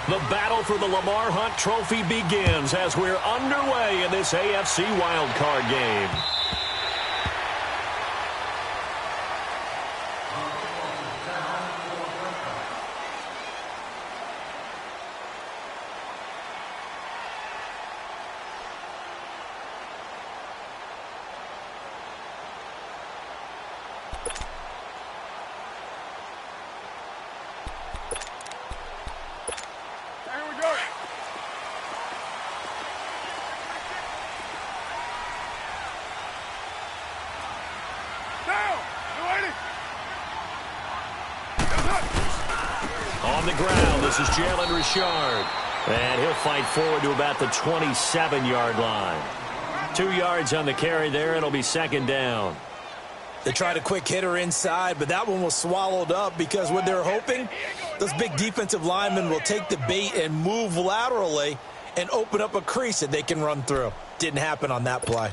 The battle for the Lamar Hunt Trophy begins as we're underway in this AFC wildcard game. On the ground, this is Jalen Richard. And he'll fight forward to about the 27-yard line. 2 yards on the carry there. It'll be second down. They tried a quick hitter inside, but that one was swallowed up because what they're hoping, those big defensive linemen will take the bait and move laterally and open up a crease that they can run through. Didn't happen on that play.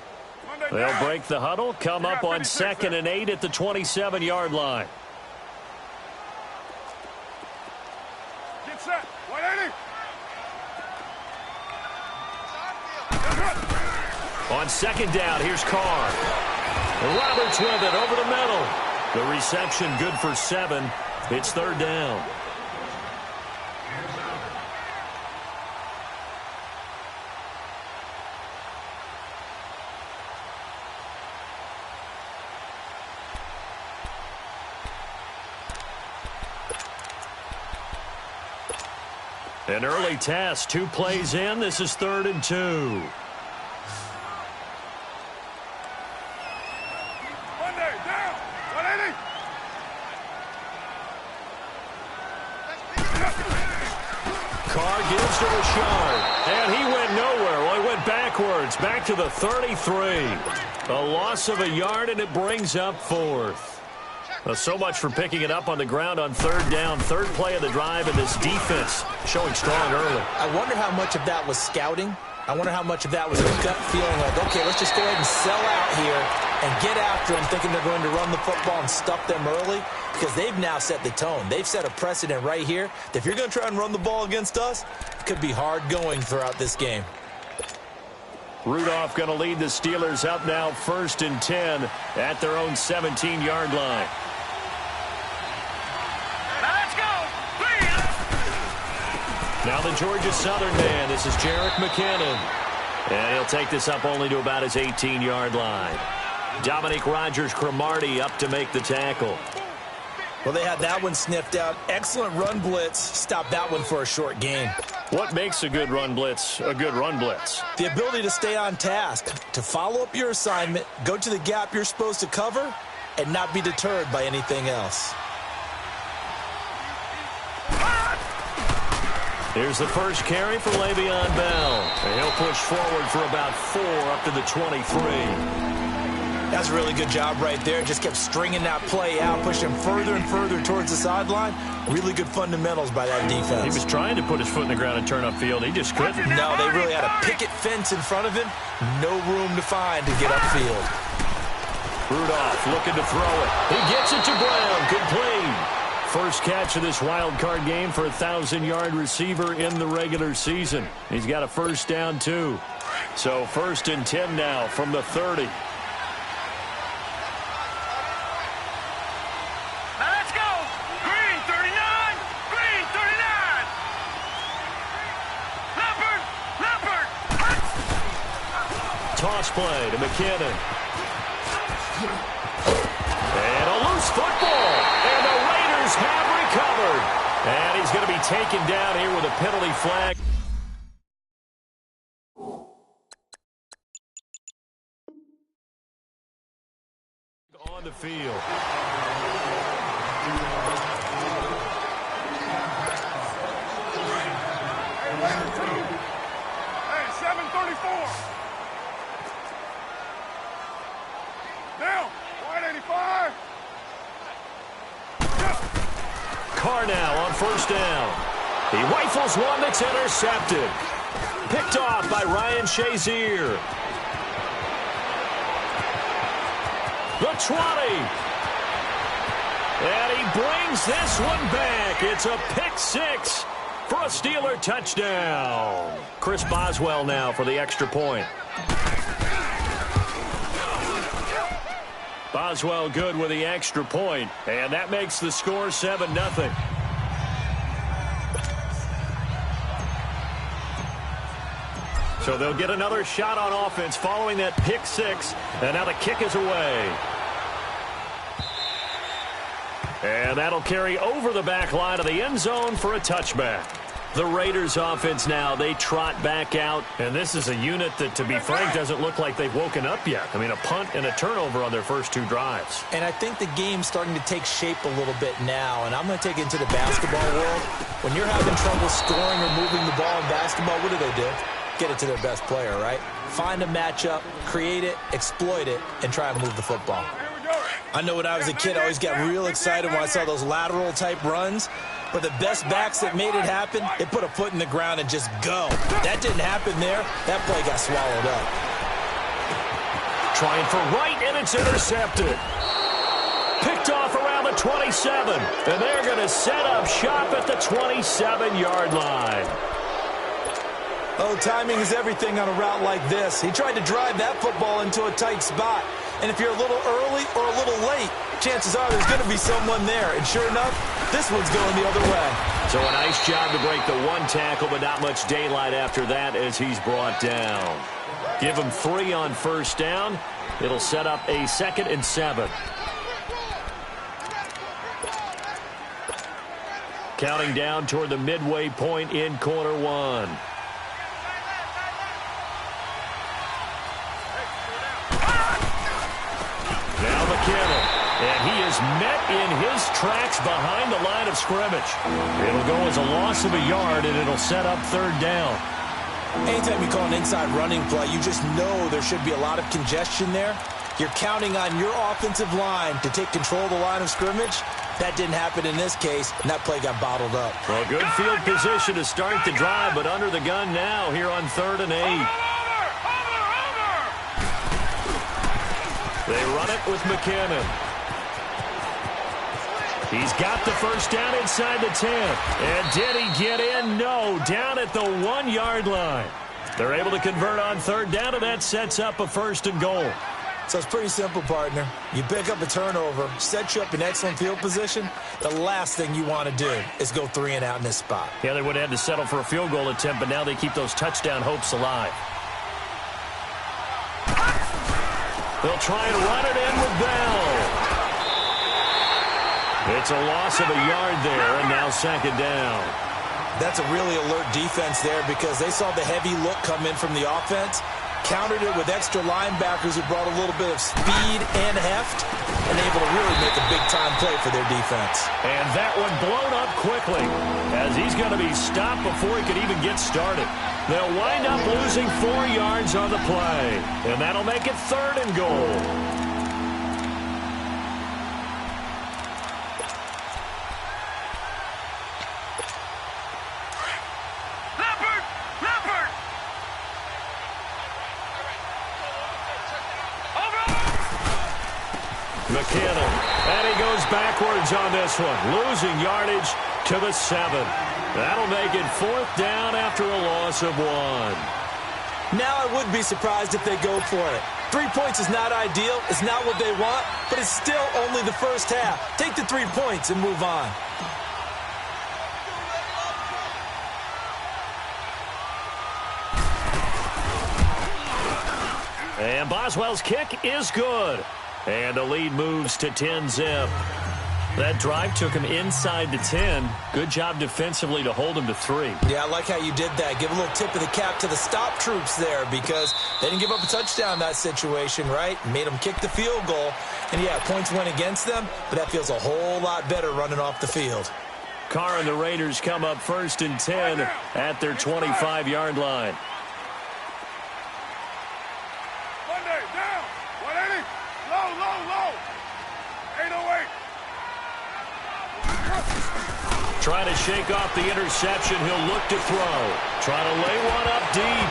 They'll break the huddle, come up on 2nd and 8 at the 27-yard line. Get set. 180. On second down, here's Carr. Roberts with it over the middle. The reception good for 7. It's third down. An early test, 2 plays in. This is 3rd and 2. Monday, down. 180. Carr gives to Richard, and he went nowhere. Well, he went backwards, back to the 33. A loss of a yard, and it brings up 4th. So much for picking it up on the ground on 3rd down. 3rd play of the drive, and this defense showing strong early. I wonder how much of that was scouting. I wonder how much of that was a gut feeling like, okay, let's just go ahead and sell out here and get after them, thinking they're going to run the football and stuff them early, because they've now set the tone. They've set a precedent right here that if you're going to try and run the ball against us, it could be hard going throughout this game. Rudolph going to lead the Steelers up now 1st and 10 at their own 17-yard line. Now the Georgia Southern man. This is Jerick McKinnon. And he'll take this up only to about his 18-yard line. Dominique Rodgers-Cromartie up to make the tackle. Well, they had that one sniffed out. Excellent run blitz. Stop that one for a short gain. What makes a good run blitz a good run blitz? The ability to stay on task, to follow up your assignment, go to the gap you're supposed to cover, and not be deterred by anything else. Here's the first carry for Le'Veon Bell. And he'll push forward for about 4 up to the 23. That's a really good job right there. Just kept stringing that play out, pushing further and further towards the sideline. Really good fundamentals by that defense. He was trying to put his foot in the ground and turn upfield. He just couldn't. No, they really had a picket fence in front of him. No room to find to get upfield. Rudolph looking to throw it. He gets it to Brown. Complete. First catch of this wild card game for a 1,000-yard receiver in the regular season. He's got a first down, too. So 1st and 10 now from the 30. Let's go. Green 39. Green 39. Leopard. Toss play to McKinnon. And a loose football. And the Raiders have recovered. And he's going to be taken down here with a penalty flag. On the field. Hey, 734. Down. 185. Carr now on first down. He rifles one that's intercepted. Picked off by Ryan Shazier. The 20. And he brings this one back. It's a pick six. for a Steeler touchdown. Chris Boswell now for the extra point. Boswell good with the extra point, and that makes the score 7-0. So they'll get another shot on offense following that pick six, and now the kick is away. And that'll carry over the back line of the end zone for a touchback. The Raiders offense now, they trot back out, and this is a unit that, to be frank, doesn't look like they've woken up yet. I mean, a punt and a turnover on their first two drives. And I think the game's starting to take shape a little bit now, and I'm going to take it into the basketball world. When you're having trouble scoring or moving the ball in basketball, what do? Get it to their best player, right? Find a matchup, create it, exploit it, and try and move the football. I know when I was a kid, I always got real excited when I saw those lateral-type runs. But the best backs that made it happen, they put a foot in the ground and just go. That didn't happen there. That play got swallowed up. Trying for right, and it's intercepted. Picked off around the 27. And they're going to set up shop at the 27-yard line. Oh, timing is everything on a route like this. He tried to drive that football into a tight spot. And if you're a little early or a little late, chances are there's going to be someone there. And sure enough, this one's going the other way. So a nice job to break the one tackle, but not much daylight after that as he's brought down. Give him 3 on first down. It'll set up a 2nd and 7. Counting down toward the midway point in quarter one. Now McKinnon, and he is met in his tracks behind the line of scrimmage. It'll go as a loss of a yard, and it'll set up 3rd down. Anytime you call an inside running play, you just know there should be a lot of congestion there. You're counting on your offensive line to take control of the line of scrimmage. That didn't happen in this case, and that play got bottled up. Well, good field position to start the drive, but under the gun now here on 3rd and 8. They run it with McKinnon. He's got the first down inside the 10. And did he get in? No, down at the 1-yard line. They're able to convert on 3rd down, and that sets up a 1st and goal. So it's pretty simple, partner. You pick up a turnover, set you up in excellent field position. The last thing you want to do is go 3 and out in this spot. Yeah, they would have had to settle for a field goal attempt, but now they keep those touchdown hopes alive. They'll try and run it in with Bell. It's a loss of a yard there, and now 2nd down. That's a really alert defense there because they saw the heavy look come in from the offense, countered it with extra linebackers who brought a little bit of speed and heft, and able to really make a big-time play for their defense. And that one blown up quickly as he's going to be stopped before he could even get started. They'll wind up losing 4 yards on the play, and that'll make it 3rd and goal. McKinnon, and he goes backwards on this one, losing yardage to the 7. That'll make it 4th down after a loss of 1. Now I would be surprised if they go for it. 3 points is not ideal. It's not what they want, but it's still only the first half. Take the 3 points and move on. And Boswell's kick is good. And the lead moves to 10-zip. That drive took him inside the 10. Good job defensively to hold him to 3. Yeah, I like how you did that. Give a little tip of the cap to the stop troops there because they didn't give up a touchdown in that situation, right? Made them kick the field goal. And, yeah, points went against them, but that feels a whole lot better running off the field. Carr and the Raiders come up 1st and 10 at their 25-yard line. Monday, down. 180. Low. 808. Trying to shake off the interception. He'll look to throw. Trying to lay one up deep.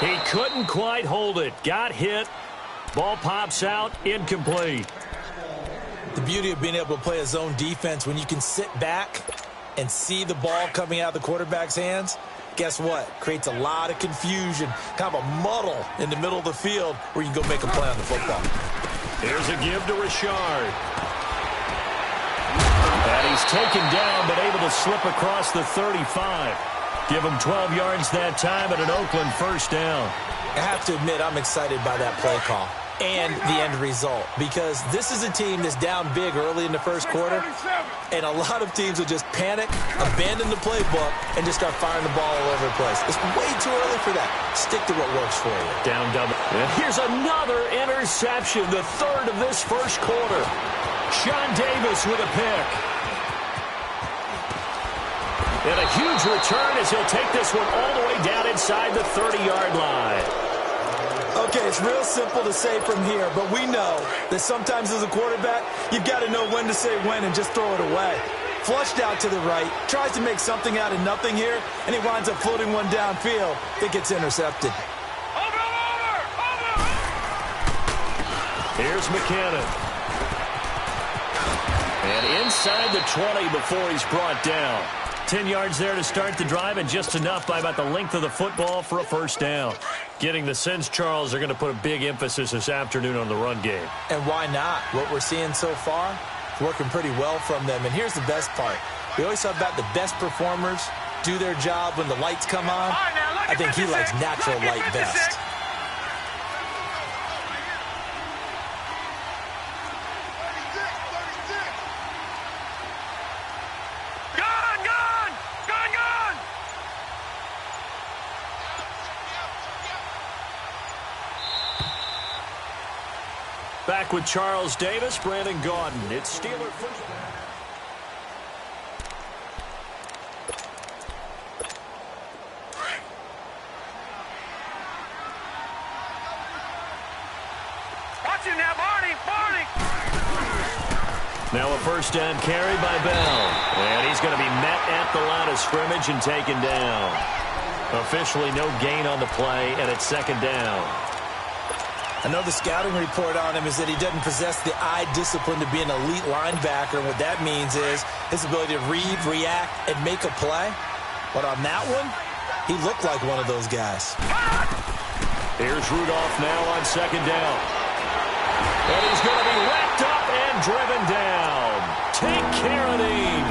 He couldn't quite hold it. Got hit. Ball pops out. Incomplete. The beauty of being able to play a zone defense when you can sit back and see the ball coming out of the quarterback's hands, guess what? Creates a lot of confusion, kind of a muddle in the middle of the field where you can go make a play on the football. Here's a give to Richard. And he's taken down, but able to slip across the 35. Give him 12 yards that time at an Oakland first down. I have to admit, I'm excited by that play call and the end result, because this is a team that's down big early in the first quarter, and a lot of teams will just panic, abandon the playbook, and just start firing the ball all over the place. It's way too early for that. Stick to what works for you. Down double. And here's another interception, the third of this first quarter. Sean Davis with a pick. And a huge return as he'll take this one all the way down inside the 30-yard line. Okay, it's real simple to say from here, but we know that sometimes as a quarterback, you've got to know when to say when and just throw it away. Flushed out to the right, tries to make something out of nothing here, and he winds up floating one downfield that gets intercepted. Here's McKinnon. And inside the 20 before he's brought down. 10 yards there to start the drive, and just enough by about the length of the football for a first down. Getting the sense, Charles, are going to put a big emphasis this afternoon on the run game. And why not? What we're seeing so far, working pretty well from them. And here's the best part. We always talk about the best performers do their job when the lights come on. I think he likes natural light best. Back with Charles Davis, Brandon Gaudin. It's Steeler first. Watch him now, Barney! Now a first down carry by Bell. And he's going to be met at the line of scrimmage and taken down. Officially no gain on the play, and it's second down. I know the scouting report on him is that he doesn't possess the eye discipline to be an elite linebacker, and what that means is his ability to read, react, and make a play. But on that one, he looked like one of those guys. Here's Rudolph now on second down. And he's going to be wrapped up and driven down. Take Carradine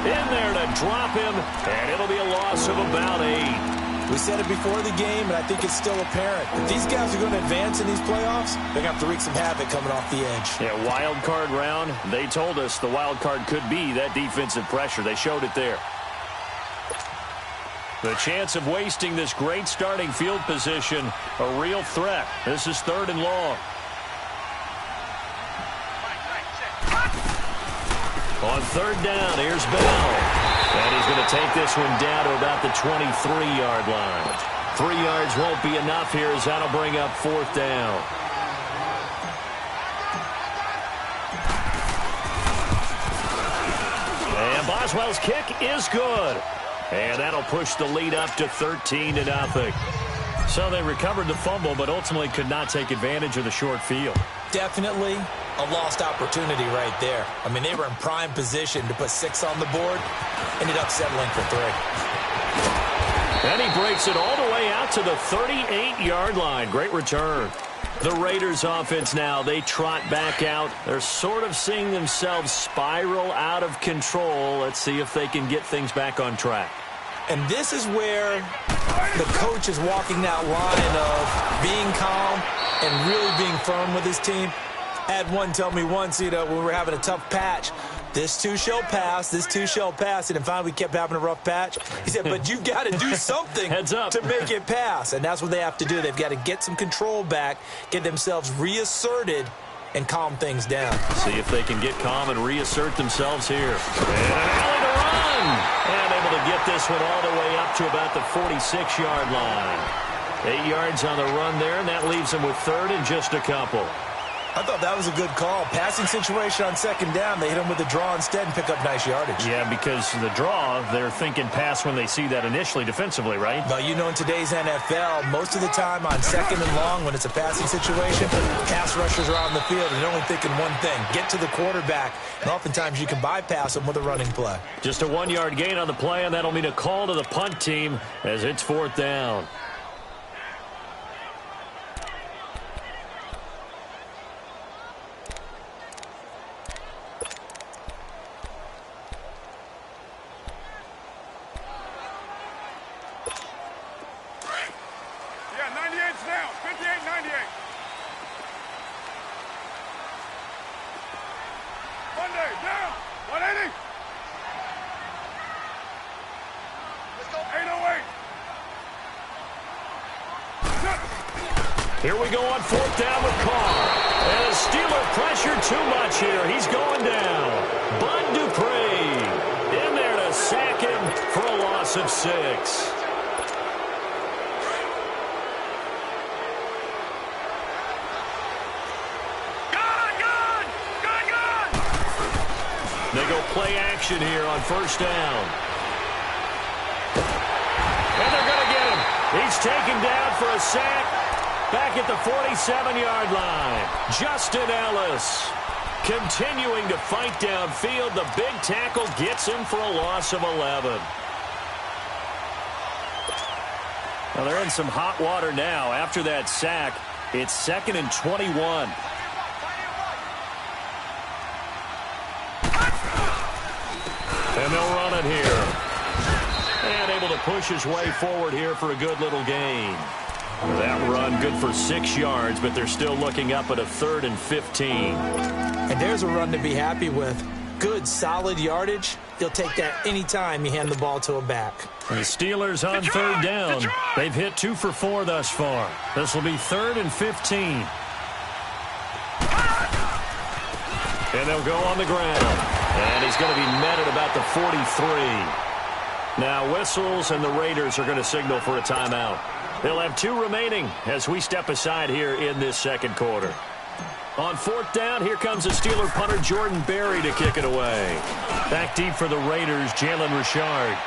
in there to drop him, and it'll be a loss of about 8. We said it before the game, and I think it's still apparent. If these guys are going to advance in these playoffs, they're going to have to wreak some havoc coming off the edge. Yeah, wild card round. They told us the wild card could be that defensive pressure. They showed it there. The chance of wasting this great starting field position, a real threat. This is third and long. On third down, here's Bell. And he's going to take this one down to about the 23-yard line. 3 yards won't be enough here as that'll bring up fourth down. And Boswell's kick is good. And that'll push the lead up to 13-0. So they recovered the fumble, but ultimately could not take advantage of the short field. Definitely a lost opportunity right there. I mean, they were in prime position to put 6 on the board. Ended up settling for 3. And he breaks it all the way out to the 38-yard line. Great return. The Raiders offense now, they trot back out. They're sort of seeing themselves spiral out of control. Let's see if they can get things back on track. And this is where the coach is walking that line of being calm and really being firm with his team. I had one tell me once, when we were having a tough patch, this too shall pass, this too shall pass. And then finally we kept having a rough patch. He said, but you've got to do something Heads up. to make it pass. And that's what they have to do. They've got to get some control back, get themselves reasserted, and calm things down. See if they can get calm and reassert themselves here. And an alley to run. And able to get this one all the way up to about the 46-yard line. 8 yards on the run there, and that leaves them with third and just a couple. I thought that was a good call. Passing situation on second down. They hit him with a draw instead and pick up nice yardage. Yeah, because the draw, they're thinking pass when they see that initially defensively, right? Well, you know, in today's NFL, most of the time on second and long, when it's a passing situation, pass rushers are on the field and they're only thinking one thing, get to the quarterback. And oftentimes you can bypass them with a running play. Just a 1-yard gain on the play, and that'll mean a call to the punt team as it's 4th down. Here we go on 4th down with Carr. And the Steeler pressure too much here. He's going down. Bud Dupree in there to sack him for a loss of 6. They go play action here on 1st down. And they're going to get him. He's taken down for a sack. Back at the 47-yard line, Justin Ellis continuing to fight downfield. The big tackle gets him for a loss of 11. Well, they're in some hot water now. After that sack, it's 2nd and 21. And they'll run it here. And able to push his way forward here for a good little gain. That run good for 6 yards, but they're still looking up at a 3rd and 15. And there's a run to be happy with. Good, solid yardage. He'll take that anytime you hand the ball to a back. The Steelers on 3rd down. They've hit 2 for 4 thus far. This will be 3rd and 15. And they'll go on the ground. And he's going to be met at about the 43. Now whistles, and the Raiders are going to signal for a timeout. They'll have 2 remaining as we step aside here in this 2nd quarter. On 4th down, here comes the Steeler punter Jordan Berry to kick it away. Back deep for the Raiders, Jalen Richard.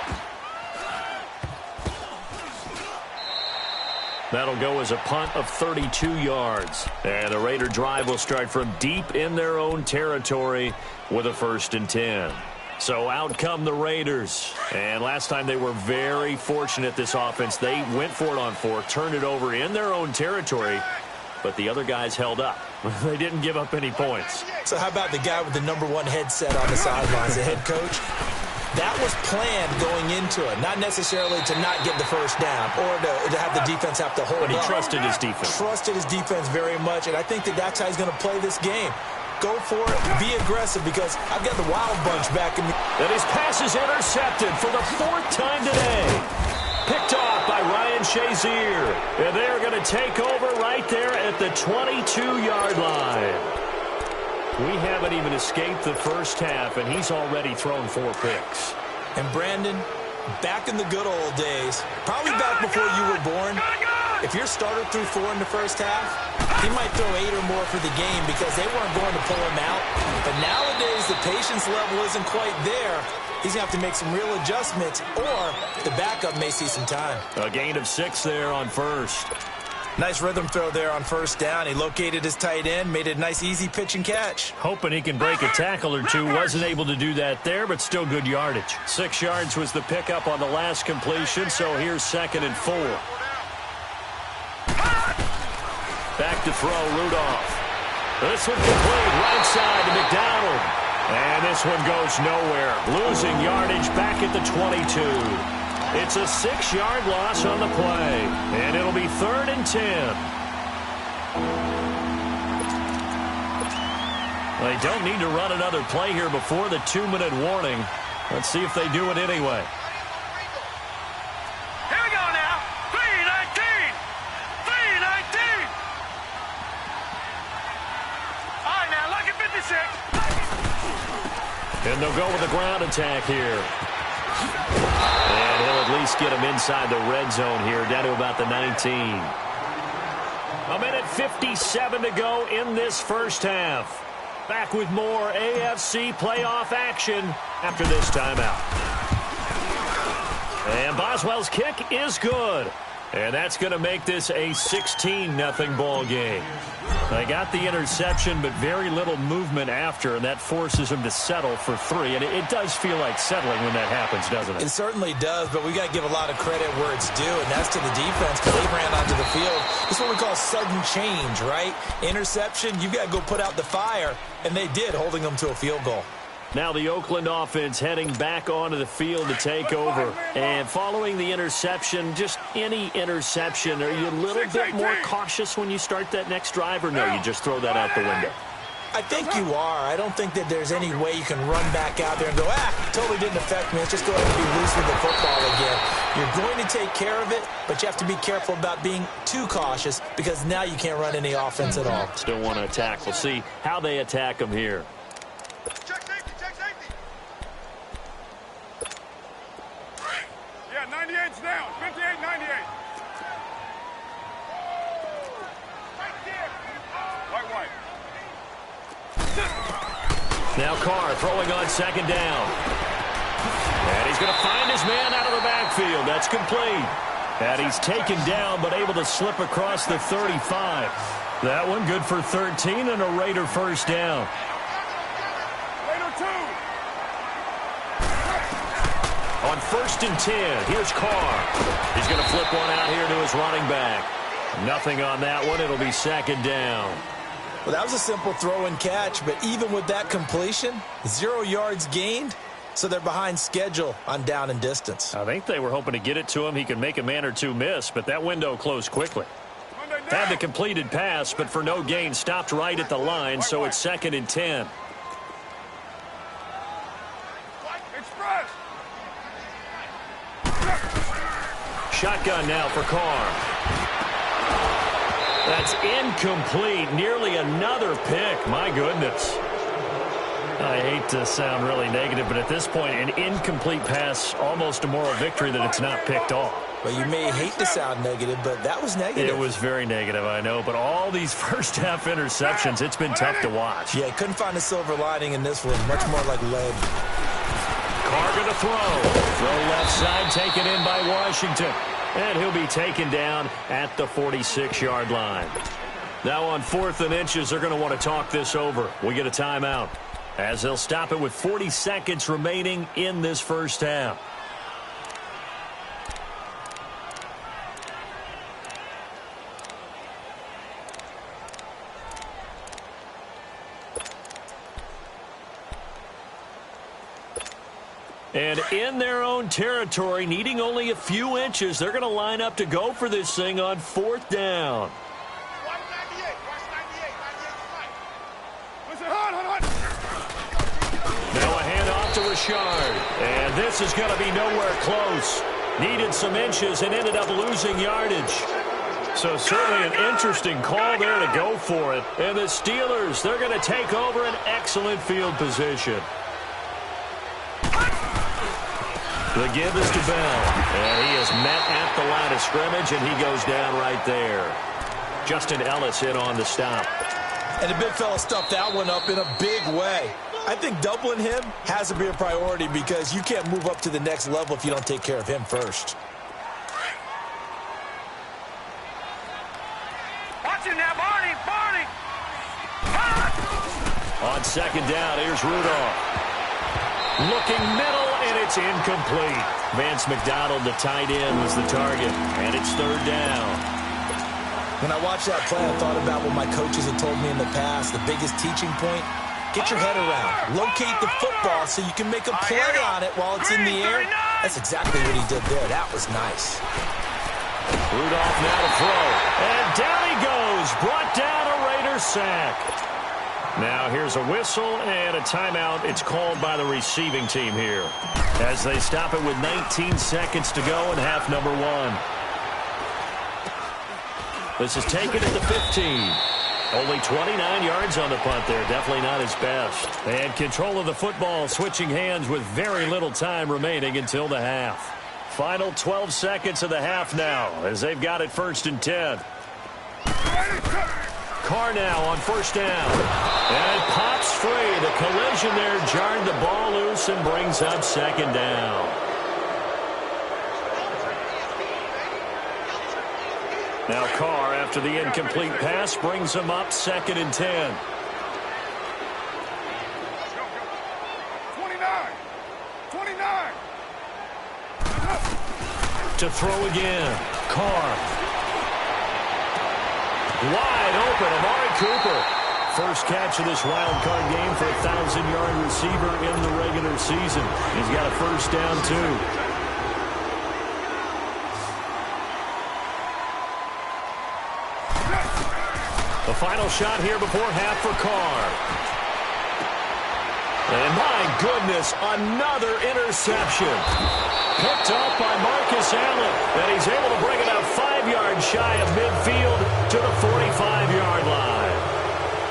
That'll go as a punt of 32 yards. And the Raider drive will start from deep in their own territory with a 1st and 10. So out come the Raiders. And last time they were very fortunate, this offense. They went for it on 4, turned it over in their own territory, but the other guys held up. They didn't give up any points. So how about the guy with the #1 headset on the sidelines, the head coach? That was planned going into it, not necessarily to not get the 1st down or to have the defense have to hold up. But he trusted his defense. Trusted his defense very much, and I think that's how he's going to play this game. Go for it. Be aggressive, because I've got the wild bunch back in me. And his pass is intercepted for the 4th time today. Picked off by Ryan Shazier. And they're going to take over right there at the 22-yard line. We haven't even escaped the first half, and he's already thrown 4 picks. And Brandon, back in the good old days, probably back before you were born, if your starter threw 4 in the first half, he might throw 8 or more for the game because they weren't going to pull him out. But nowadays, the patience level isn't quite there. He's going to have to make some real adjustments, or the backup may see some time. A gain of 6 there on 1st. Nice rhythm throw there on 1st down. He located his tight end, made it a nice, easy pitch and catch. Hoping he can break a tackle or 2. Wasn't able to do that there, but still good yardage. 6 yards was the pickup on the last completion, so here's 2nd and 4. Back to throw, Rudolph. This one complete, right side to McDonald. And this one goes nowhere. Losing yardage back at the 22. It's a 6-yard loss on the play. And it'll be 3rd and 10. They don't need to run another play here before the 2-minute warning. Let's see if they do it anyway. Here we go now. 3-19. 3-19. All right, now, look at 56. And they'll go with a ground attack here. And he'll at least get him inside the red zone here, down to about the 19. A minute 57 to go in this first half. Back with more AFC playoff action after this timeout. And Boswell's kick is good. And that's going to make this a 16-0 ball game. They got the interception, but very little movement after, and that forces them to settle for 3. And it does feel like settling when that happens, doesn't it? It certainly does, but we got to give a lot of credit where it's due, and that's to the defense because they ran onto the field. This is what we call sudden change, right? Interception, you got to go put out the fire, and they did, holding them to a field goal. Now the Oakland offense heading back onto the field to take over. And following the interception, just any interception, are you a little bit more cautious when you start that next drive, or no, you just throw that out the window? I think you are. I don't think that there's any way you can run back out there and go, totally didn't affect me. Let's just go ahead and be loose with the football again. You're going to take care of it, but you have to be careful about being too cautious because now you can't run any offense at all. Still want to attack. We'll see how they attack them here. Check safety, check safety. Yeah, 98's down. 58, 98. White. Now Carr throwing on second down. And he's going to find his man out of the backfield. That's complete. And he's taken down but able to slip across the 35. That one good for 13 and a Raider first down. Raider 2. On 1st and 10, here's Carr. He's going to flip one out here to his running back. Nothing on that one. It'll be second down. Well, that was a simple throw and catch, but even with that completion, 0 yards gained, so they're behind schedule on down and distance. I think they were hoping to get it to him. He could make a man or two miss, but that window closed quickly. Had the completed pass, but for no gain, stopped right at the line, so it's 2nd and 10. Express. Shotgun now for Carr. That's incomplete. Nearly another pick. My goodness. I hate to sound really negative, but at this point, an incomplete pass, almost a moral victory that it's not picked off. Well, you may hate to sound negative, but that was negative. It was very negative, I know. But all these first-half interceptions, it's been tough to watch. Yeah, couldn't find a silver lining in this one. Much more like lead. Carr going to throw. Throw left side, taken in by Washington. And he'll be taken down at the 46-yard line. Now on 4th and inches, they're going to want to talk this over. We get a timeout as they'll stop it with 40 seconds remaining in this first half. And in their own territory, needing only a few inches, they're going to line up to go for this thing on 4th down. Now a handoff to Richard. And this is going to be nowhere close. Needed some inches and ended up losing yardage. So certainly an interesting call there to go for it. And the Steelers, they're going to take over an excellent field position. The give is to Bell, and he is met at the line of scrimmage, and he goes down right there. Justin Ellis in on the stop. And the big fella stuffed that one up in a big way. I think doubling him has to be a priority because you can't move up to the next level if you don't take care of him first. Watch it now, Barney. On 2nd down, here's Rudolph. Looking middle, and it's incomplete. Vance McDonald, the tight end, was the target, and it's 3rd down. When I watched that play, I thought about what my coaches had told me in the past. The biggest teaching point, get your head around. Locate the football so you can make a play on it while it's in the air. That's exactly what he did there. That was nice. Rudolph now to throw, and down he goes. Brought down a Raider sack. Now here's a whistle and a timeout. It's called by the receiving team here as they stop it with 19 seconds to go in half number 1. This is taken at the 15. Only 29 yards on the punt there. Definitely not his best. And control of the football switching hands with very little time remaining until the half. Final 12 seconds of the half now as they've got it 1st and 10. Carr now on first down. And it pops free. The collision there jarred the ball loose and brings up second down. Now Carr, after the incomplete pass, brings him up 2nd and 10. 29. To throw again. Carr. Wide open, Amari Cooper. First catch of this wild card game for a 1,000-yard receiver in the regular season. He's got a first down, too. The final shot here before half for Carr. And my goodness, another interception. Picked up by Marcus Allen. And he's able to bring it out 5 yards shy of midfield to the 45-yard line.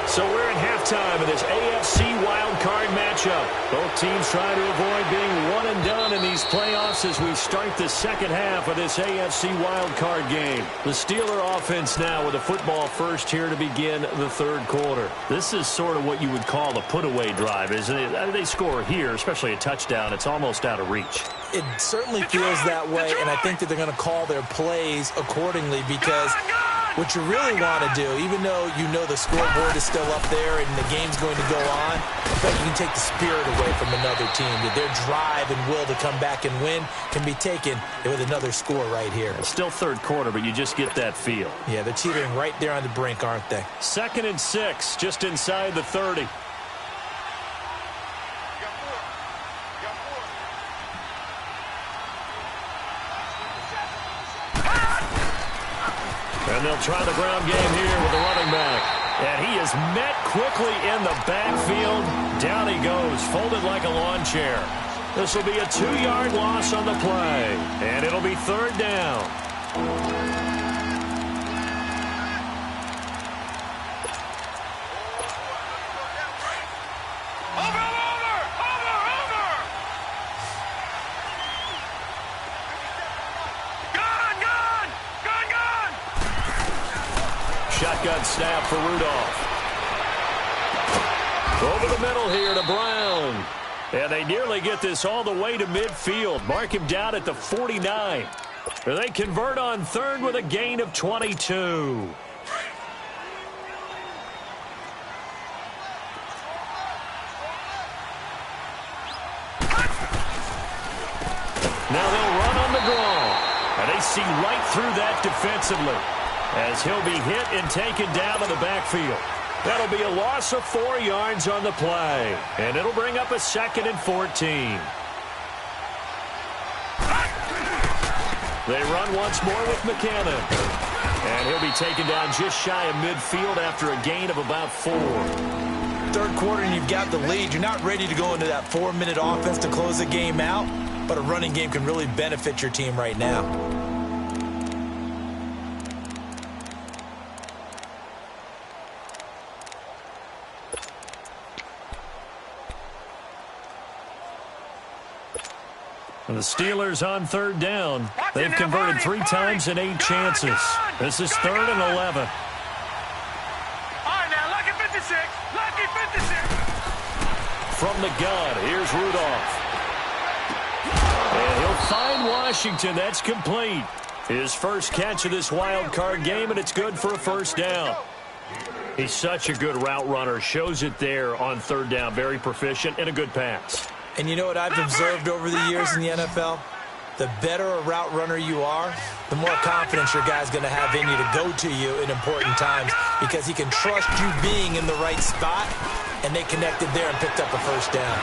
So we're in halftime of this AFC wildcard matchup. Both teams trying to avoid being one and done in these playoffs as we start the second half of this AFC wildcard game. The Steeler offense now with a football first here to begin the third quarter. This is sort of what you would call a put-away drive, isn't it? They score here, especially a touchdown. It's almost out of reach. It certainly feels that way, and I think that they're going to call their plays accordingly because what you really want to do, even though you know the scoreboard is still up there and the game's going to go on, I bet you can take the spirit away from another team. That their drive and will to come back and win can be taken with another score right here. It's still third quarter, but you just get that feel. Yeah, they're teetering right there on the brink, aren't they? 2nd and 6, just inside the 30. And they'll try the ground game here with the running back. And he is met quickly in the backfield. Down he goes, folded like a lawn chair. This will be a 2-yard loss on the play. And it'll be 3rd down. Shotgun snap for Rudolph. Over the middle here to Brown. And they nearly get this all the way to midfield. Mark him down at the 49. They convert on 3rd with a gain of 22. Now they'll run on the draw. And they see right through that defensively, as he'll be hit and taken down to the backfield. That'll be a loss of 4 yards on the play. And it'll bring up a 2nd and 14. They run once more with McKinnon. And he'll be taken down just shy of midfield after a gain of about 4. Third quarter and you've got the lead. You're not ready to go into that 4-minute offense to close the game out. But a running game can really benefit your team right now. The Steelers on 3rd down. They've converted 3 times in 8 chances. This is 3rd and 11. All right, now, lucky 56. Lucky 56. From the gun, here's Rudolph. And he'll find Washington. That's complete. His first catch of this wild card game, and it's good for a first down. He's such a good route runner. Shows it there on 3rd down. Very proficient and a good pass. And you know what I've observed over the years in the NFL? The better a route runner you are, the more confidence your guy's going to have in you to go to you in important times because he can trust you being in the right spot, and they connected there and picked up a first down.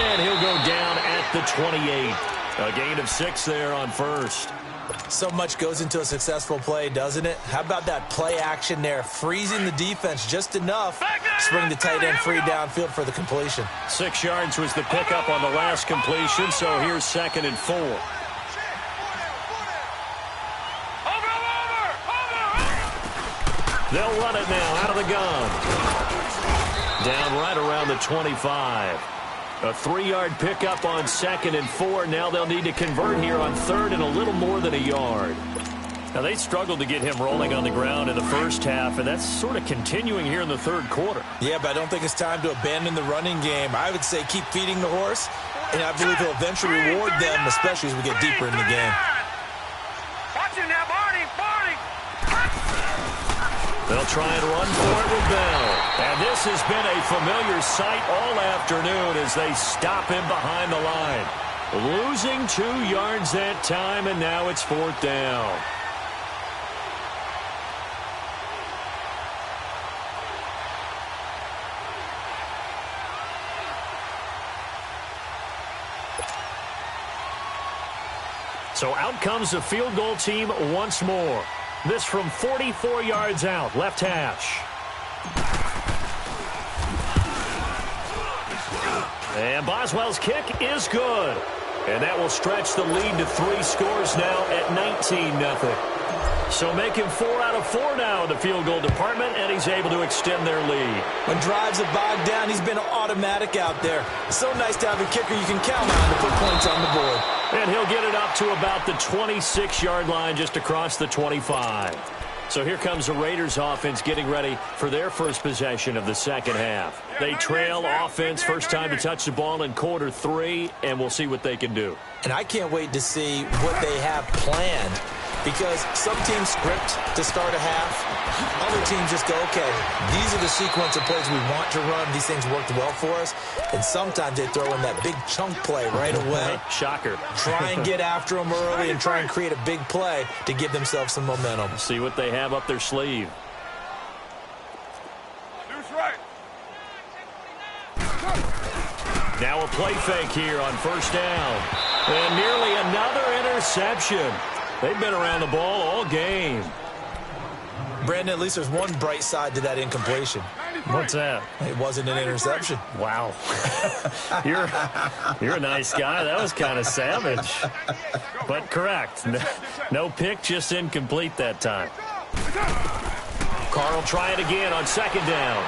And he'll go down at the 28. A gain of 6 there on 1st. So much goes into a successful play, doesn't it? How about that play action there, freezing the defense just enough to bring the tight end free downfield for the completion. 6 yards was the pickup on the last completion, so here's 2nd and 4. They'll run it now out of the gun. Down right around the 25. A 3-yard pickup on 2nd and 4. Now they'll need to convert here on 3rd and a little more than a yard. Now, they struggled to get him rolling on the ground in the first half, and that's sort of continuing here in the third quarter. Yeah, but I don't think it's time to abandon the running game. I would say keep feeding the horse, and I believe he'll eventually reward them, especially as we get deeper in the game. Watch him now, Barney. They'll try and run for it with Bell. And this has been a familiar sight all afternoon as they stop him behind the line. Losing 2 yards that time, and now it's 4th down. So out comes the field goal team once more. This from 44 yards out, left hash. And Boswell's kick is good. And that will stretch the lead to 3 scores now at 19-0. So making 4 out of 4 now in the field goal department, and he's able to extend their lead. When drives are bogged down, he's been automatic out there. So nice to have a kicker you can count on to put points on the board. And he'll get it up to about the 26-yard line, just across the 25. So here comes the Raiders offense getting ready for their first possession of the second half. They trail offense, first time to touch the ball in quarter 3, and we'll see what they can do. And I can't wait to see what they have planned, because some teams script to start a half. Other teams just go, okay, these are the sequence of plays we want to run. These things worked well for us. And sometimes they throw in that big chunk play right away. Shocker. Try and get after them early and try and create a big play to give themselves some momentum. See what they have up their sleeve. Now a play fake here on first down. And nearly another interception. They've been around the ball all game. Brandon, at least there's one bright side to that incompletion. What's that? It wasn't an interception. Wow. You're a nice guy. That was kind of savage. But correct. No pick, just incomplete that time. Carr will try it again on second down.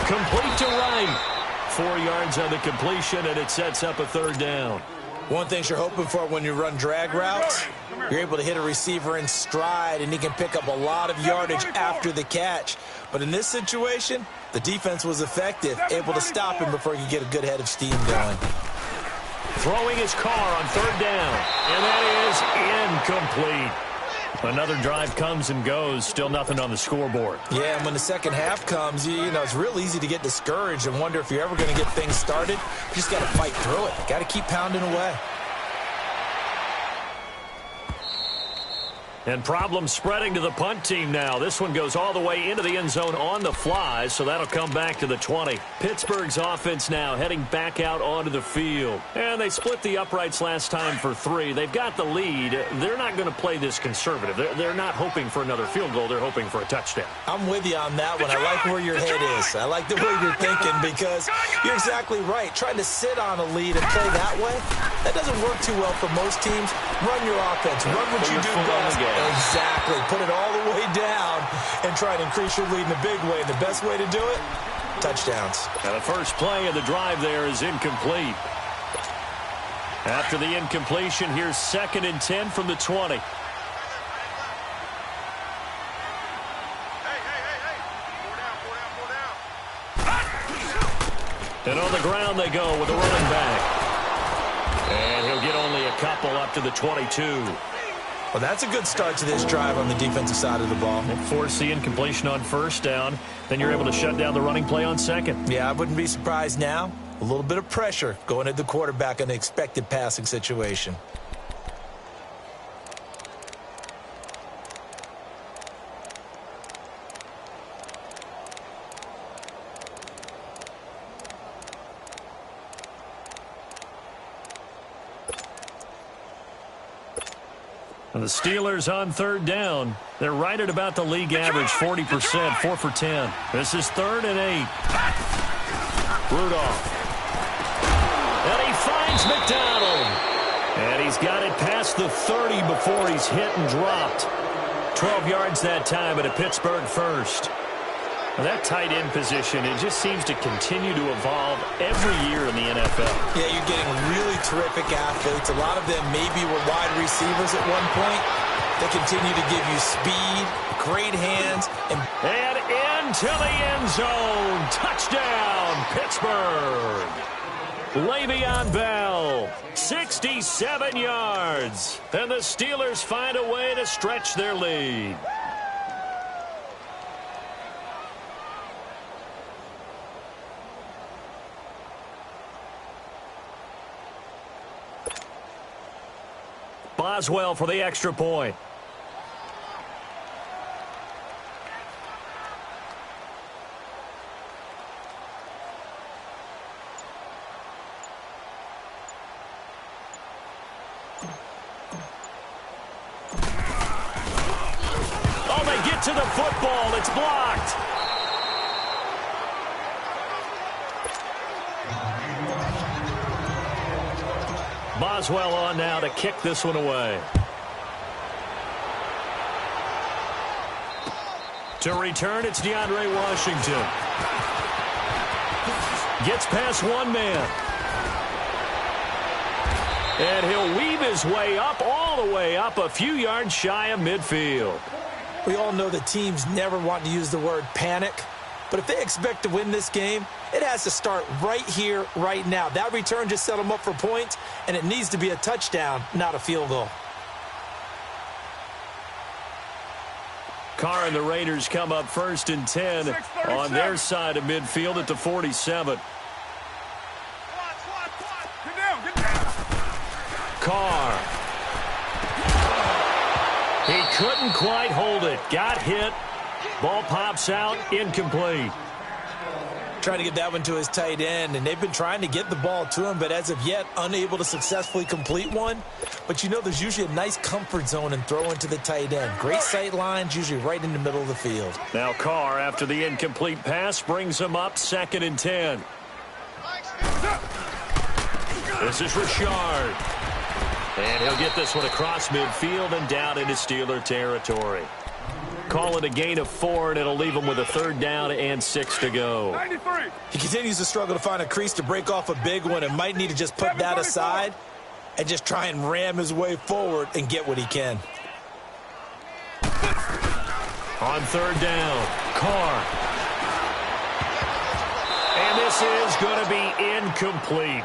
Complete to right. 4 yards on the completion, and it sets up a 3rd down. One thing you're hoping for when you run drag routes, you're able to hit a receiver in stride, and he can pick up a lot of yardage after the catch. But in this situation, the defense was effective, able to stop him before he could get a good head of steam going. Throwing his Carr on 3rd down, and that is incomplete. Another drive comes and goes, still nothing on the scoreboard. Yeah, and when the second half comes, you know, it's real easy to get discouraged and wonder if you're ever going to get things started. You just got to fight through it. Got to keep pounding away. And problems spreading to the punt team now. This one goes all the way into the end zone on the fly, so that'll come back to the 20. Pittsburgh's offense now heading back out onto the field. And they split the uprights last time for 3. They've got the lead. They're not going to play this conservative. They're not hoping for another field goal. They're hoping for a touchdown. I'm with you on that one. I like where your head is. I like the way you're thinking, because you're exactly right. Trying to sit on a lead and play that way, that doesn't work too well for most teams. Run your offense. Run what you do best. Exactly. Put it all the way down and try to increase your lead in a big way. And the best way to do it, touchdowns. Now the first play of the drive there is incomplete. After the incompletion, here's 2nd and 10 from the 20. Hey. Four down. And on the ground they go with a running back. And he'll get only a couple up to the 22. Well, that's a good start to this drive on the defensive side of the ball. Force the incompletion on first down. Then you're able to shut down the running play on second. Yeah, I wouldn't be surprised now. A little bit of pressure going at the quarterback in an expected passing situation. The Steelers on 3rd down. They're right at about the league average, 40%, 4 for 10. This is 3rd and 8. Rudolph. And he finds McDonald. And he's got it past the 30 before he's hit and dropped. 12 yards that time, and a Pittsburgh first. Well, that tight end position, it just seems to continue to evolve every year in the NFL. Yeah, you're getting really terrific athletes. A lot of them maybe were wide receivers at one point. They continue to give you speed, great hands, and into the end zone. Touchdown, Pittsburgh. Le'Veon Bell, 67 yards. And the Steelers find a way to stretch their lead. Boswell for the extra point. Oh, they get to the football. It's blocked. Boswell on now to kick this one away. To return, it's DeAndre Washington. Gets past one man. And he'll weave his way up, all the way up, a few yards shy of midfield. We all know the teams never want to use the word panic. But if they expect to win this game, it has to start right here, right now. That return just set them up for points, and it needs to be a touchdown, not a field goal. Carr and the Raiders come up 1st and 10 on their side of midfield at the 47. Carr. He couldn't quite hold it. Got hit. Ball pops out, incomplete. Trying to get that one to his tight end, and they've been trying to get the ball to him, but as of yet, unable to successfully complete one. But you know there's usually a nice comfort zone in throwing to the tight end. Great sight lines, usually right in the middle of the field. Now Carr, after the incomplete pass, brings him up 2nd and 10. This is Richard. And he'll get this one across midfield and down into Steeler territory. Call it a gain of 4, and it'll leave him with a 3rd down and 6 to go. 93. He continues to struggle to find a crease to break off a big one and might need to just put that aside and just try and ram his way forward and get what he can. On 3rd down, Carr. And this is going to be incomplete.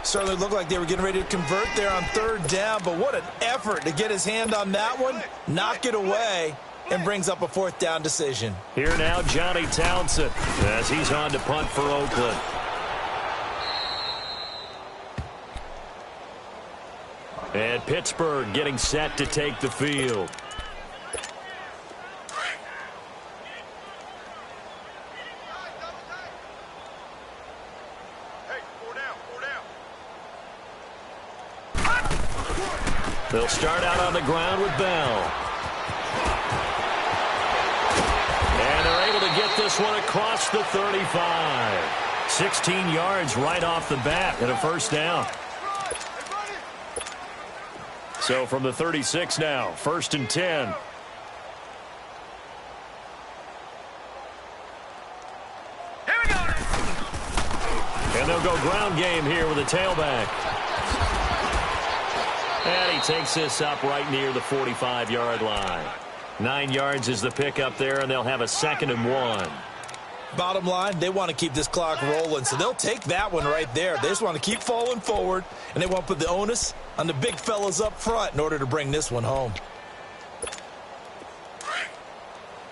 Certainly looked like they were getting ready to convert there on 3rd down, but what an effort to get his hand on that one, knock it away, and brings up a 4th down decision. Here now, Johnny Townsend, as he's on to punt for Oakland. And Pittsburgh getting set to take the field. They'll start out on the ground with Bell. And they're able to get this one across the 35. 16 yards right off the bat and a 1st down. So from the 36 now, 1st and 10. Here we go. And they'll go ground game here with a tailback. And he takes this up right near the 45-yard line. 9 yards is the pickup there, and they'll have a 2nd and 1. Bottom line, they want to keep this clock rolling, so they'll take that one right there. They just want to keep falling forward, and they want to put the onus on the big fellas up front in order to bring this one home.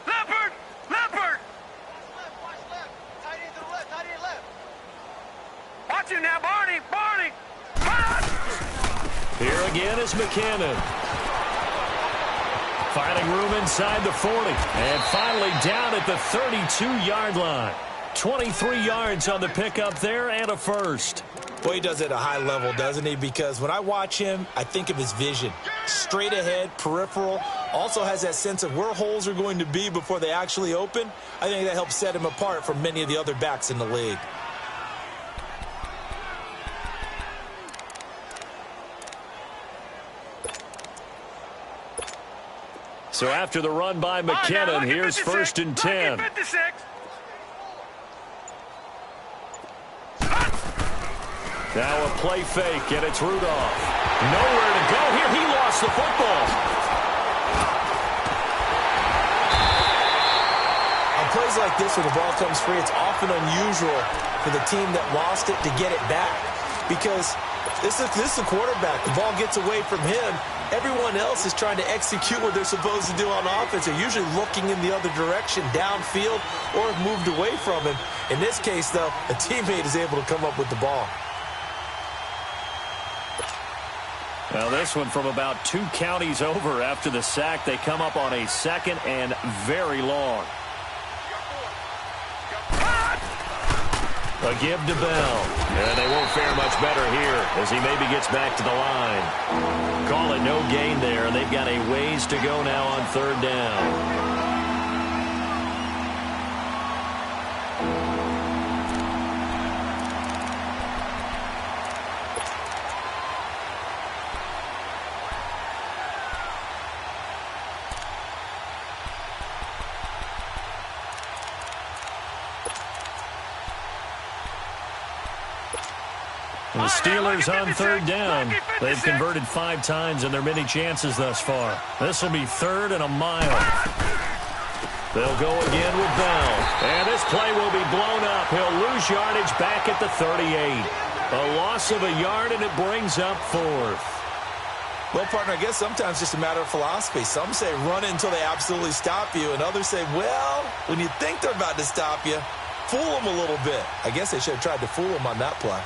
Leopard! Leopard! Watch him now, Barney! Barney! Here again is McKinnon. Finding room inside the 40. And finally down at the 32-yard line. 23 yards on the pickup there and a 1st. Boy, he does it at a high level, doesn't he? Because when I watch him, I think of his vision. Straight ahead, peripheral. Also has that sense of where holes are going to be before they actually open. I think that helps set him apart from many of the other backs in the league. So after the run by McKinnon, here's 1st and 10. Now a play fake, and it's Rudolph. Nowhere to go here. He lost the football. like this, when the ball comes free, it's often unusual for the team that lost it to get it back. Because this is a quarterback. The ball gets away from him. Everyone else is trying to execute what they're supposed to do on offense. They're usually looking in the other direction, downfield, or have moved away from him. In this case, though, a teammate is able to come up with the ball. Now this one from about 2 counties over after the sack. They come up on a 2nd and very long. A give to Bell. And they won't fare much better here as he maybe gets back to the line. Call it no gain there, and they've got a ways to go now on 3rd down. The Steelers on 3rd down. They've converted 5 times in their many chances thus far. This will be 3rd and a mile. They'll go again with Bell. And this play will be blown up. He'll lose yardage back at the 38. A loss of a yard, and it brings up 4th. Well, partner, I guess sometimes it's just a matter of philosophy. Some say run it until they absolutely stop you, and others say, well, when you think they're about to stop you, fool them a little bit. I guess they should have tried to fool them on that play.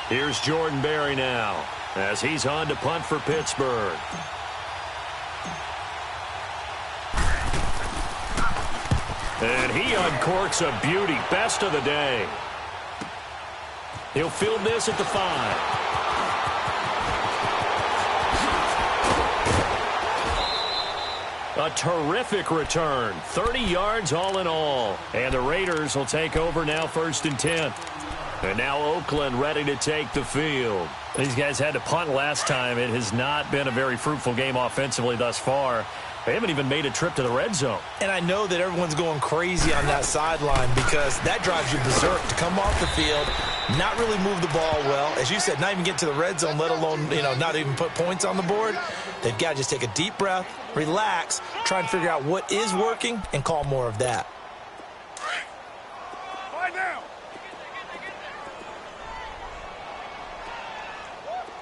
Here's Jordan Berry now as he's on to punt for Pittsburgh. And he uncorks a beauty. Best of the day. He'll field this at the 5. A terrific return. 30 yards all in all. And the Raiders will take over now 1st and 10. And now Oakland ready to take the field. These guys had to punt last time. It has not been a very fruitful game offensively thus far. They haven't even made a trip to the red zone. And I know that everyone's going crazy on that sideline because that drives you berserk to come off the field, not really move the ball well. As you said, not even get to the red zone, let alone, not even put points on the board. They've got to just take a deep breath, relax, try and figure out what is working, and call more of that. Right now.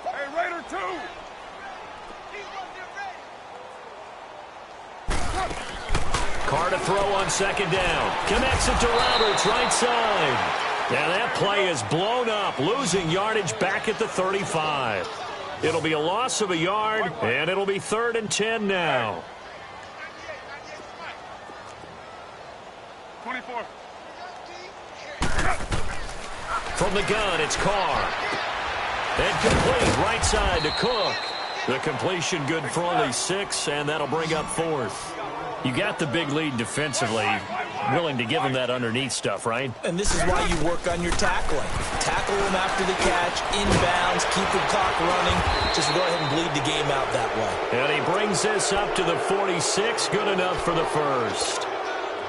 Hey, Raider 2. Carr to throw on 2nd down. Connects it to Roberts, right side. Now that play is blown up, losing yardage back at the 35. It'll be a loss of a yard, and it'll be 3rd and 10 now. 24. From the gun, it's Carr. And complete, right side to Cook. The completion good for only 6, and that'll bring up 4th. You got the big lead defensively, willing to give them that underneath stuff, right? And this is why you work on your tackling. Tackle them after the catch, inbounds, keep the clock running. Just go ahead and bleed the game out that way. And he brings this up to the 46, good enough for the 1st.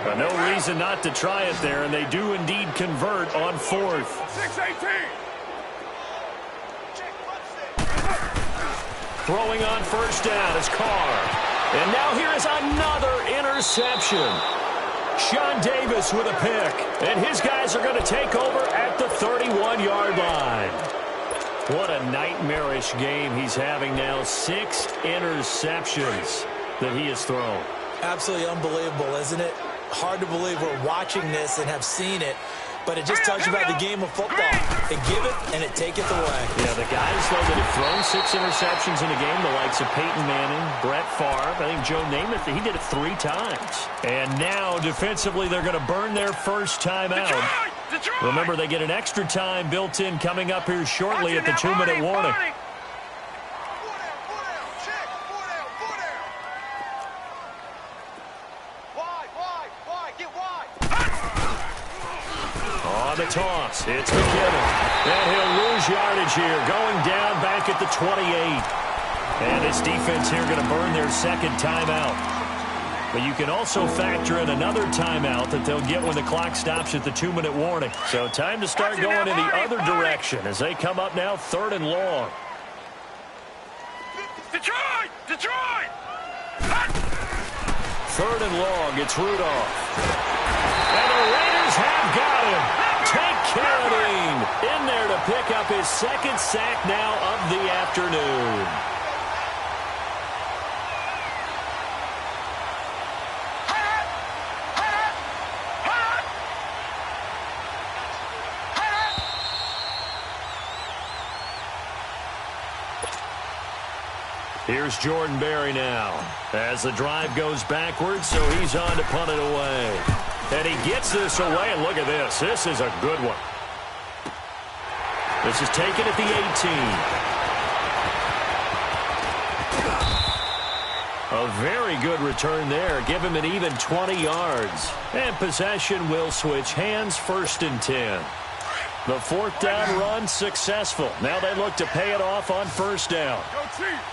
But no reason not to try it there, and they do indeed convert on 4th. 6-18. Throwing on 1st down is Carr. And now here is another interception. Sean Davis with a pick. And his guys are going to take over at the 31-yard line. What a nightmarish game he's having now. 6 interceptions that he has thrown. Absolutely unbelievable, isn't it? Hard to believe we're watching this and have seen it. But it just tells you about the game of football. They give it, and it taketh away. Yeah, the guys, though, that have thrown 6 interceptions in a game, the likes of Peyton Manning, Brett Favre, I think Joe Namath, he did it 3 times. And now, defensively, they're going to burn their first time out. Remember, they get an extra time built in coming up here shortly at the 2-minute warning. On the toss, it's McKinnon. And he'll lose yardage here, going down back at the 28. And this defense here going to burn their 2nd timeout. But you can also factor in another timeout that they'll get when the clock stops at the 2-minute warning. So time to start going in the other direction as they come up now 3rd and long. Detroit! Detroit! 3rd and long. It's Rudolph. And the Raiders have got him. Take Carradine in there to pick up his 2nd sack now of the afternoon. Here's Jordan Berry now as the drive goes backwards, so he's on to punt it away. And he gets this away, and look at this. This is a good one. This is taken at the 18. A very good return there. Give him an even 20 yards. And possession will switch hands, 1st and 10. The 4th down run successful. Now they look to pay it off on 1st down. Go Chiefs!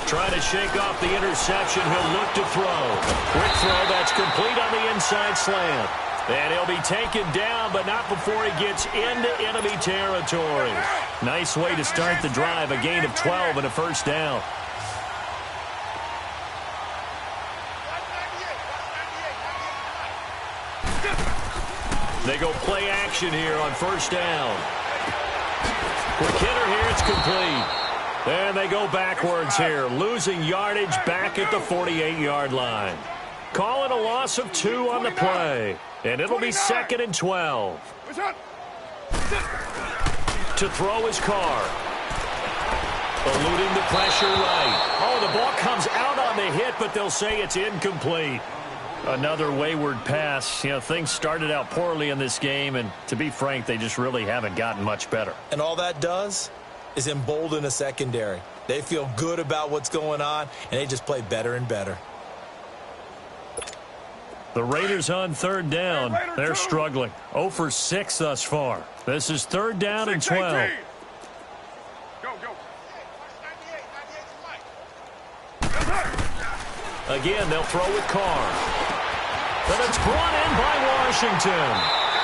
Trying to shake off the interception. He'll look to throw. Quick throw. That's complete on the inside slant. And he'll be taken down, but not before he gets into enemy territory. Nice way to start the drive. A gain of 12 and a 1st down. They go play action here on 1st down. Quick hitter here. It's complete. And they go backwards here, losing yardage back at the 48-yard line. Call it a loss of 2 on the play. And it'll be 2nd and 12. To throw his Carr. Eluding the pressure right. Oh, the ball comes out on the hit, but they'll say it's incomplete. Another wayward pass. You know, things started out poorly in this game, and to be frank, they just really haven't gotten much better. And all that does is embolden a secondary. They feel good about what's going on, and they just play better and better. The Raiders on 3rd down. They're struggling. 0 for 6 thus far. This is 3rd down and 12. Again, they'll throw with Carr. But it's brought in by Washington.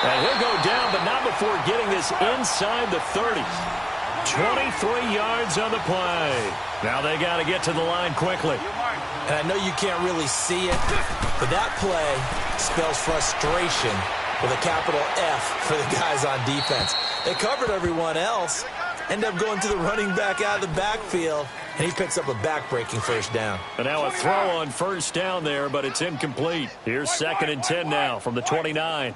And he'll go down, but not before getting this inside the 30. 23 yards on the play. Now they got to get to the line quickly. And I know you can't really see it, but that play spells frustration with a capital F for the guys on defense. They covered everyone else, end up going to the running back out of the backfield, and he picks up a back-breaking 1st down. And now a throw on 1st down there, but it's incomplete. Here's 2nd and 10 now from the 29.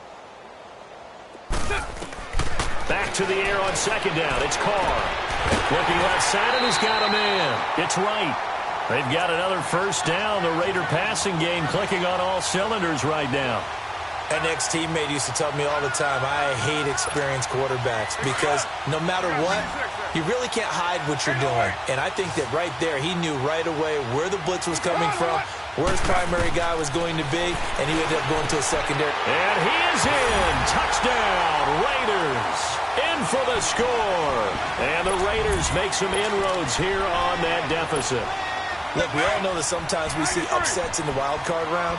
Back to the air on 2nd down. It's Carr. Looking left side, and he's got a man. It's right. They've got another 1st down. The Raider passing game clicking on all cylinders right now. An ex-teammate used to tell me all the time, I hate experienced quarterbacks because no matter what, you really can't hide what you're doing. And I think that right there, he knew right away where the blitz was coming from, where his primary guy was going to be, and he ended up going to a secondary. And he is in. Touchdown, Raiders. In for the score. And the Raiders make some inroads here on that deficit. Look, we all know that sometimes we see upsets in the wild card round,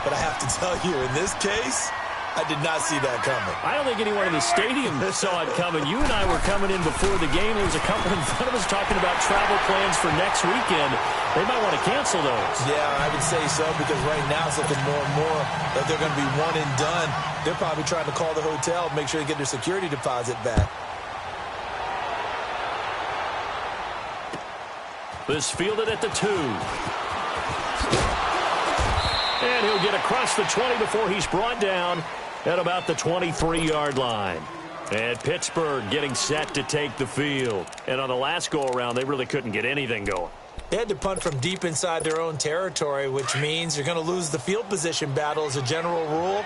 but I have to tell you, in this case, I did not see that coming. I don't think anyone in the stadium saw it coming. You and I were coming in before the game. There was a couple in front of us talking about travel plans for next weekend. They might want to cancel those. Yeah, I would say so, because right now it's looking more and more that they're going to be one and done. They're probably trying to call the hotel, make sure they get their security deposit back. This fielded at the 2. And he'll get across the 20 before he's brought down at about the 23-yard line. And Pittsburgh getting set to take the field. And on the last go-around, they really couldn't get anything going. They had to punt from deep inside their own territory, which means you're going to lose the field position battle as a general rule.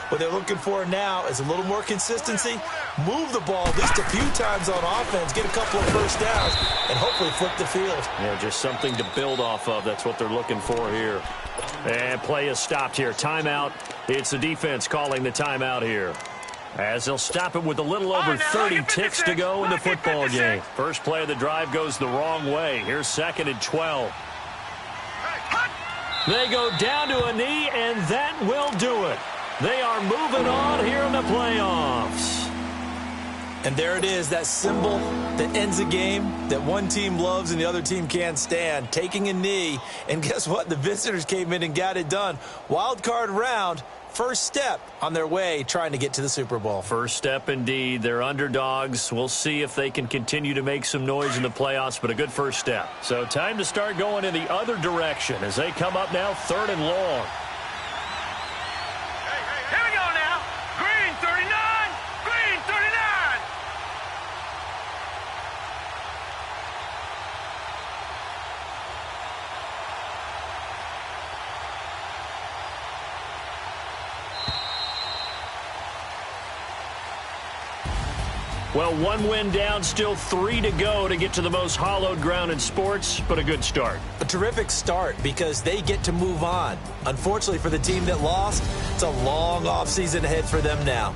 What they're looking for now is a little more consistency, move the ball at least a few times on offense, get a couple of 1st downs, and hopefully flip the field. Yeah, just something to build off of. That's what they're looking for here. And play is stopped here. Timeout. It's the defense calling the timeout here, as they'll stop it with a little over 30 ticks to go in the football game. First play of the drive goes the wrong way. Here's 2nd and 12. They go down to a knee, and that will do it. They are moving on here in the playoffs. And there it is, that symbol that ends a game that one team loves and the other team can't stand, taking a knee. And guess what? The visitors came in and got it done. Wild card round, first step on their way trying to get to the Super Bowl. First step indeed. They're underdogs. We'll see if they can continue to make some noise in the playoffs, but a good first step. So time to start going in the other direction as they come up now 3rd and long. Here we go now. Green 39. Green 39. Well, 1 win down, still 3 to go to get to the most hallowed ground in sports, but a good start. A terrific start because they get to move on. Unfortunately for the team that lost, it's a long offseason ahead for them now.